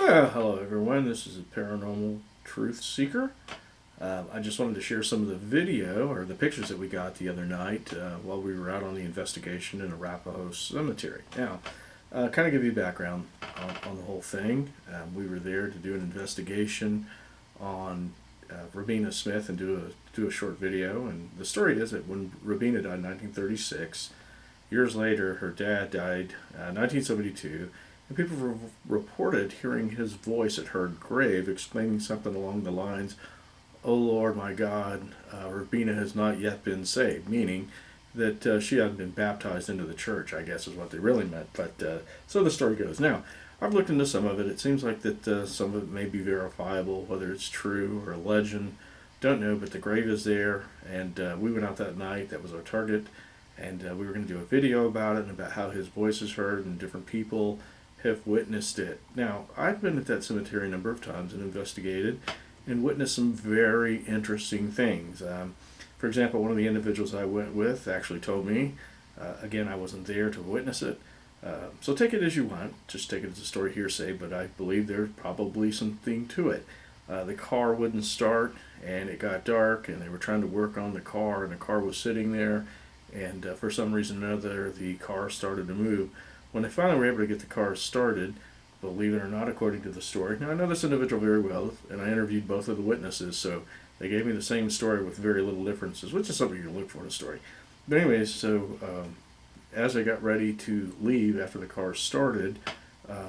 Well, hello everyone. This is a paranormal truth seeker. I just wanted to share some of the video or the pictures that we got the other night while we were out on the investigation in Arapahoe Cemetery. Now, kind of give you background on the whole thing. We were there to do an investigation on Robina Smith and do a short video. And the story is that when Robina died in 1936, years later her dad died in 1972. And people reported hearing his voice at her grave exclaiming something along the lines, "Oh Lord, my God, Rabina has not yet been saved," meaning that she hadn't been baptized into the church, I guess is what they really meant. But so the story goes. Now, I've looked into some of it. It seems like that some of it may be verifiable, whether it's true or a legend. Don't know, but the grave is there, and we went out that night. That was our target, and we were going to do a video about it and about how his voice is heard and different people have witnessed it. Now, I've been at that cemetery a number of times and investigated and witnessed some very interesting things. For example, one of the individuals I went with actually told me, again, I wasn't there to witness it, so take it as you want, just take it as a story hearsay, but I believe there's probably something to it. The car wouldn't start, and it got dark, and they were trying to work on the car, and the car was sitting there, and for some reason or another, the car started to move. When they finally were able to get the car started, believe it or not, according to the story, now I know this individual very well, and I interviewed both of the witnesses, so they gave me the same story with very little differences, which is something you can look for in a story. But anyways, so as they got ready to leave after the car started,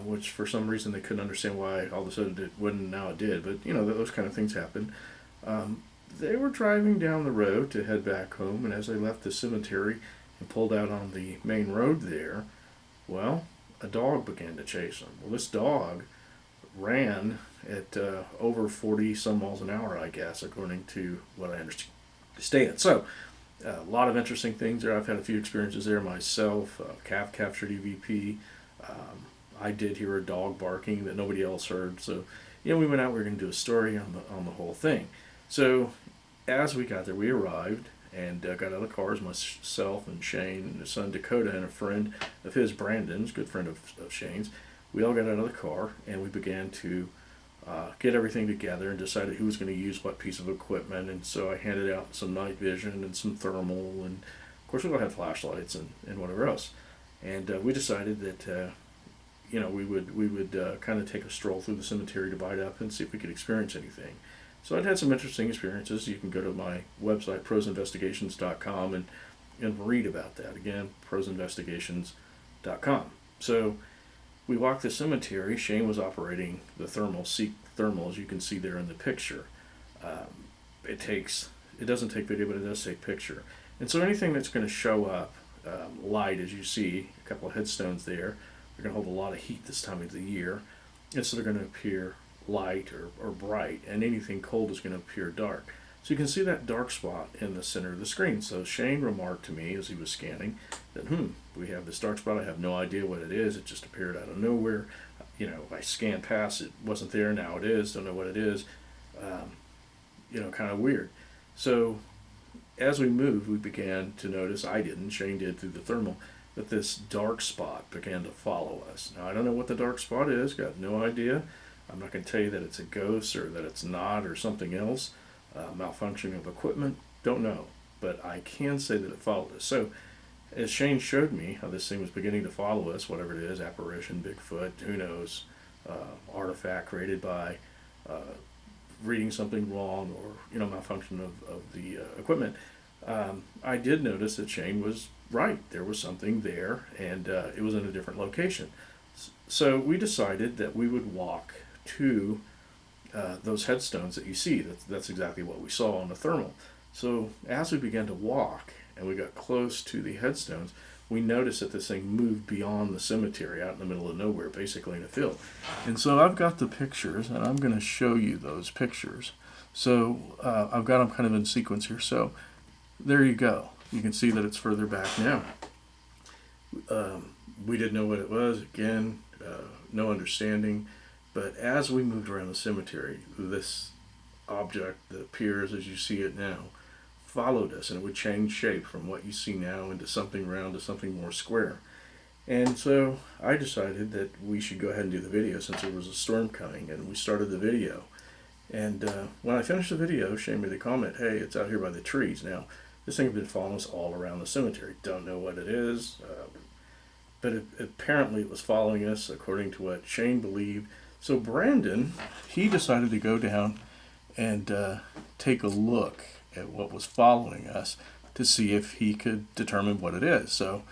which for some reason they couldn't understand why all of a sudden it wouldn't, now it did, but you know, those kind of things happen. They were driving down the road to head back home, and as they left the cemetery and pulled out on the main road there, well, a dog began to chase them. Well, this dog ran at over 40 some miles an hour, I guess, according to what I understand. So, a lot of interesting things there. I've had a few experiences there myself. Calf captured EVP. I did hear a dog barking that nobody else heard. So, you know, we went out. We were going to do a story on the whole thing. So, as we got there, we arrived and got out of the cars, myself and Shane and his son Dakota and a friend of his, Brandon's, good friend of Shane's. We all got out of the car and we began to get everything together and decided who was going to use what piece of equipment. And so I handed out some night vision and some thermal, and of course we all had flashlights and whatever else. And we decided that you know, we would kind of take a stroll through the cemetery, divide up, and see if we could experience anything. So I'd had some interesting experiences. You can go to my website, prosinvestigations.com, and read about that. Again, prosinvestigations.com. So we walked the cemetery. Shane was operating the Seek thermal, as you can see there in the picture. It doesn't take video, but it does take picture. And so anything that's going to show up, light, as you see, a couple of headstones there, they're going to hold a lot of heat this time of the year. And so they're going to appear light or bright, and anything cold is going to appear dark. So you can see that dark spot in the center of the screen. So Shane remarked to me as he was scanning that, we have this dark spot. I have no idea what it is. It just appeared out of nowhere. You know, I scanned past, it wasn't there, now it is, don't know what it is. You know, kind of weird. So as we moved, we began to notice, I didn't, Shane did through the thermal, that this dark spot began to follow us. Now I don't know what the dark spot is, got no idea. I'm not going to tell you that it's a ghost or that it's not or something else. Malfunctioning of equipment, don't know. But I can say that it followed us. So, as Shane showed me how this thing was beginning to follow us, whatever it is, apparition, Bigfoot, who knows, artifact created by reading something wrong or, you know, malfunction of the equipment, I did notice that Shane was right. There was something there, and it was in a different location. So we decided that we would walk to those headstones that you see. That's exactly what we saw on the thermal. So as we began to walk and we got close to the headstones, we noticed that this thing moved beyond the cemetery, out in the middle of nowhere, basically in a field. And so I've got the pictures, and I'm going to show you those pictures. So I've got them kind of in sequence here. So there you go. You can see that it's further back now. We didn't know what it was. Again, no understanding. But as we moved around the cemetery, this object that appears as you see it now followed us, and it would change shape from what you see now into something round to something more square. And so I decided that we should go ahead and do the video since there was a storm coming, and we started the video. And when I finished the video, Shane made a comment, hey, it's out here by the trees. Now, this thing has been following us all around the cemetery. Don't know what it is, but apparently it was following us according to what Shane believed. So Brandon, he decided to go down and take a look at what was following us to see if he could determine what it is. So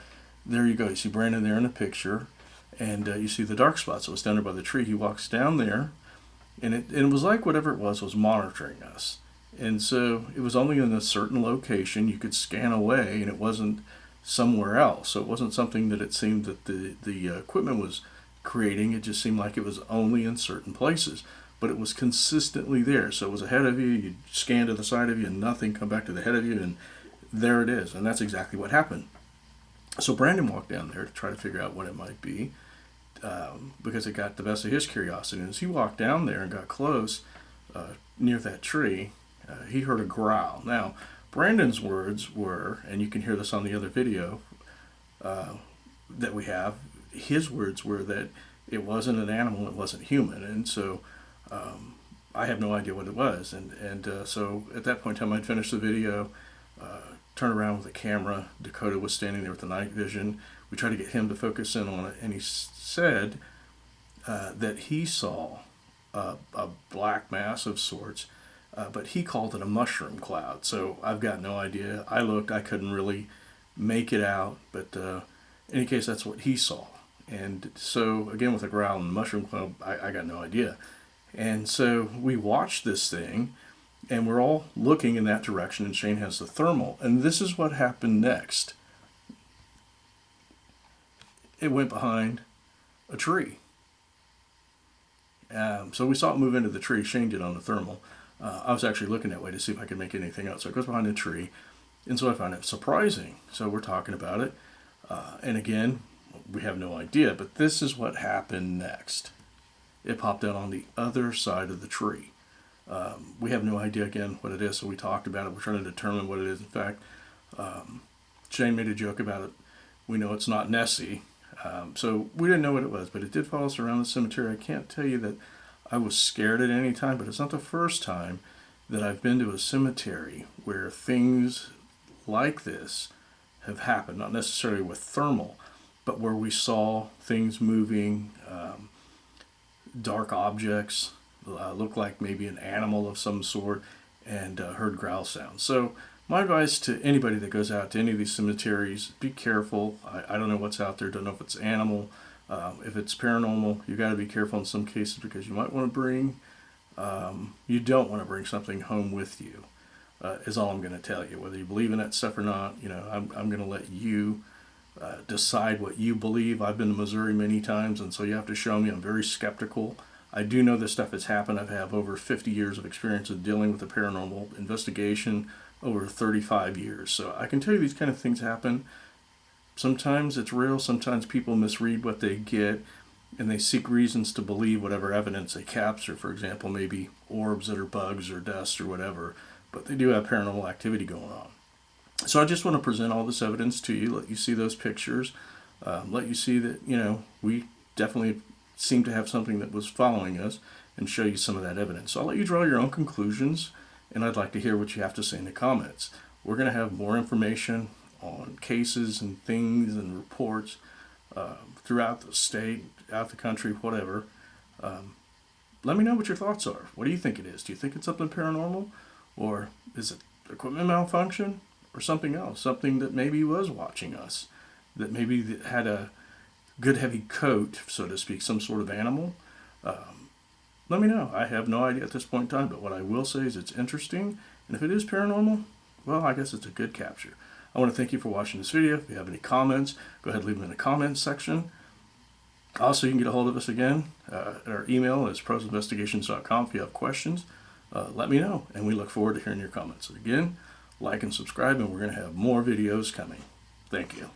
there you go. You see Brandon there in the picture, and you see the dark spot. So it's down there by the tree. He walks down there, and it was like whatever it was monitoring us. And so it was only in a certain location. You could scan away, and it wasn't somewhere else. So it wasn't something that it seemed that the equipment was creating. It just seemed like it was only in certain places. But it was consistently there. So it was ahead of you. You scan to the side of you, and nothing come back to the head of you, and there it is. And that's exactly what happened. So Brandon walked down there to try to figure out what it might be, because it got the best of his curiosity. And as he walked down there and got close near that tree, he heard a growl. Now, Brandon's words were, and you can hear this on the other video that we have, his words were that it wasn't an animal, it wasn't human. And so I have no idea what it was. And so at that point in time, I'd finished the video, turned around with the camera. Dakota was standing there with the night vision. We tried to get him to focus in on it, and he said that he saw a black mass of sorts, but he called it a mushroom cloud. So I've got no idea. I looked, I couldn't really make it out, but in any case, that's what he saw. And so again, with a growl and the mushroom cloud, I got no idea. And so we watched this thing, and we're all looking in that direction, and Shane has the thermal. And this is what happened next. It went behind a tree. So we saw it move into the tree. Shane did on the thermal. I was actually looking that way to see if I could make anything out. So it goes behind a tree. And so I found it surprising. So we're talking about it. And again, we have no idea. But this is what happened next. It popped out on the other side of the tree. We have no idea, again, what it is, so we talked about it. We're trying to determine what it is. In fact, Shane made a joke about it. We know it's not Nessie. So we didn't know what it was, but it did follow us around the cemetery. I can't tell you that I was scared at any time, but it's not the first time that I've been to a cemetery where things like this have happened, not necessarily with thermal, but where we saw things moving, dark objects, looked like maybe an animal of some sort, and heard growl sounds. So my advice to anybody that goes out to any of these cemeteries, be careful. I don't know what's out there. Don't know if it's animal. If it's paranormal, you got to be careful in some cases, because you might want to bring, you don't want to bring something home with you, is all I'm going to tell you. Whether you believe in that stuff or not, I'm going to let you decide what you believe. I've been to Missouri many times, and so you have to show me. I'm very skeptical. I do know this stuff has happened. I have over 50 years of experience of dealing with the paranormal investigation, over 35 years. So I can tell you these kind of things happen. Sometimes it's real. Sometimes people misread what they get, and they seek reasons to believe whatever evidence they capture. For example, maybe orbs that are bugs or dust or whatever. But they do have paranormal activity going on. So I just want to present all this evidence to you, let you see those pictures, let you see that, we definitely seem to have something that was following us, and show you some of that evidence. So I'll let you draw your own conclusions, and I'd like to hear what you have to say in the comments. We're going to have more information on cases and things and reports throughout the state, out the country, whatever. Let me know what your thoughts are. What do you think it is? Do you think it's something paranormal? Or is it equipment malfunction? Or something else? Something that maybe was watching us? That maybe had a good heavy coat, so to speak, some sort of animal? Let me know. I have no idea at this point in time, but what I will say is it's interesting, and if it is paranormal, well, I guess it's a good capture. I want to thank you for watching this video. If you have any comments, go ahead and leave them in the comments section. Also, you can get a hold of us again. Our email is prosinvestigations.com. If you have questions, let me know, and we look forward to hearing your comments. Again, like and subscribe, and we're going to have more videos coming. Thank you.